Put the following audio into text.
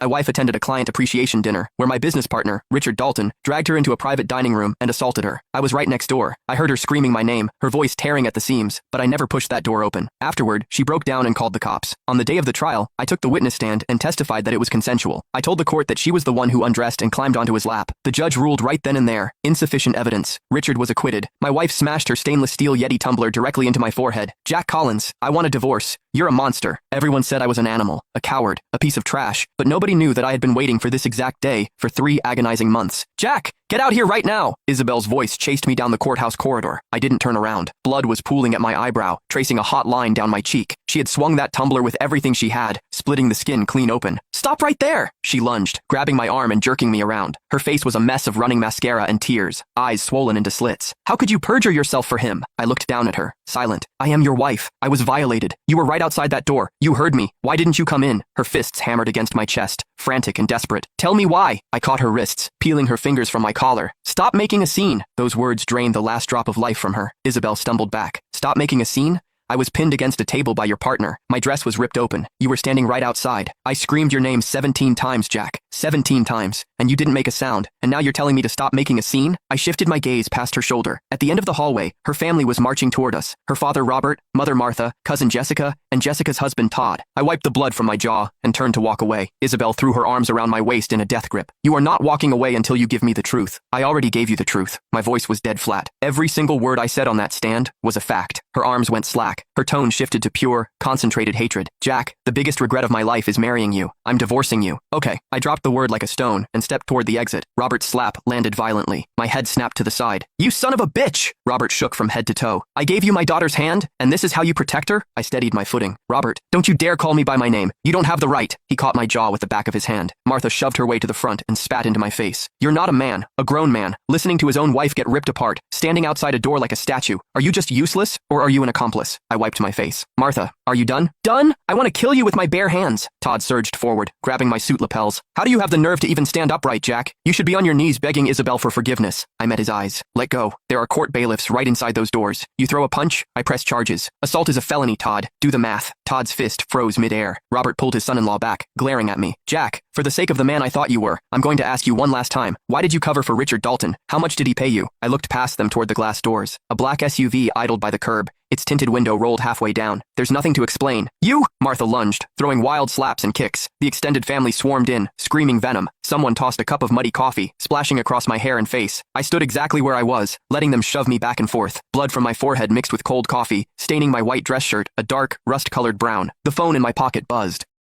My wife attended a client appreciation dinner where my business partner, Richard Dalton, dragged her into a private dining room and assaulted her. I was right next door. I heard her screaming my name, her voice tearing at the seams, but I never pushed that door open. Afterward, she broke down and called the cops. On the day of the trial, I took the witness stand and testified that it was consensual. I told the court that she was the one who undressed and climbed onto his lap. The judge ruled right then and there, insufficient evidence. Richard was acquitted. My wife smashed her stainless steel Yeti tumbler directly into my forehead. Jack Collins, I want a divorce. You're a monster. Everyone said I was an animal, a coward, a piece of trash, but nobody knew that I had been waiting for this exact day for 3 agonizing months. Jack, get out here right now! Isabel's voice chased me down the courthouse corridor. I didn't turn around. Blood was pooling at my eyebrow, tracing a hot line down my cheek. She had swung that tumbler with everything she had, splitting the skin clean open. Stop right there! She lunged, grabbing my arm and jerking me around. Her face was a mess of running mascara and tears, eyes swollen into slits. How could you perjure yourself for him? I looked down at her, silent. I am your wife. I was violated. You were right outside that door. You heard me. Why didn't you come in? Her fists hammered against my chest, frantic and desperate. Tell me why. I caught her wrists, peeling her fingers from my collar. Stop making a scene. Those words drained the last drop of life from her. Isabel stumbled back. Stop making a scene? I was pinned against a table by your partner. My dress was ripped open. You were standing right outside. I screamed your name 17 times, Jack. 17 times. And you didn't make a sound. And now you're telling me to stop making a scene? I shifted my gaze past her shoulder. At the end of the hallway, her family was marching toward us. Her father Robert, mother Martha, cousin Jessica, and Jessica's husband Todd. I wiped the blood from my jaw and turned to walk away. Isabel threw her arms around my waist in a death grip. You are not walking away until you give me the truth. I already gave you the truth. My voice was dead flat. Every single word I said on that stand was a fact. Her arms went slack. Her tone shifted to pure, concentrated hatred. Jack, the biggest regret of my life is marrying you. I'm divorcing you. Okay. I dropped the word like a stone and stepped toward the exit. Robert's slap landed violently. My head snapped to the side. You son of a bitch! Robert shook from head to toe. I gave you my daughter's hand, and this is how you protect her? I steadied my footing. Robert, don't you dare call me by my name. You don't have the right. He caught my jaw with the back of his hand. Martha shoved her way to the front and spat into my face. You're not a man, a grown man, listening to his own wife get ripped apart, standing outside a door like a statue. Are you just useless, or are you an accomplice? I wiped my face. Martha, are you done? Done? I want to kill you with my bare hands. Todd surged forward, grabbing my suit lapels. How do you have the nerve to even stand upright, Jack? You should be on your knees begging Isabel for forgiveness. I met his eyes. Let go. There are court bailiffs right inside those doors. You throw a punch, I press charges. Assault is a felony, Todd. Do the math. Todd's fist froze midair. Robert pulled his son-in-law back, glaring at me. Jack, for the sake of the man I thought you were, I'm going to ask you one last time. Why did you cover for Richard Dalton? How much did he pay you? I looked past them toward the glass doors. A black SUV idled by the curb. Its tinted window rolled halfway down. There's nothing to explain. You! Martha lunged, throwing wild slaps and kicks. The extended family swarmed in, screaming venom. Someone tossed a cup of muddy coffee, splashing across my hair and face. I stood exactly where I was, letting them shove me back and forth. Blood from my forehead mixed with cold coffee, staining my white dress shirt, a dark, rust-colored brown. The phone in my pocket buzzed.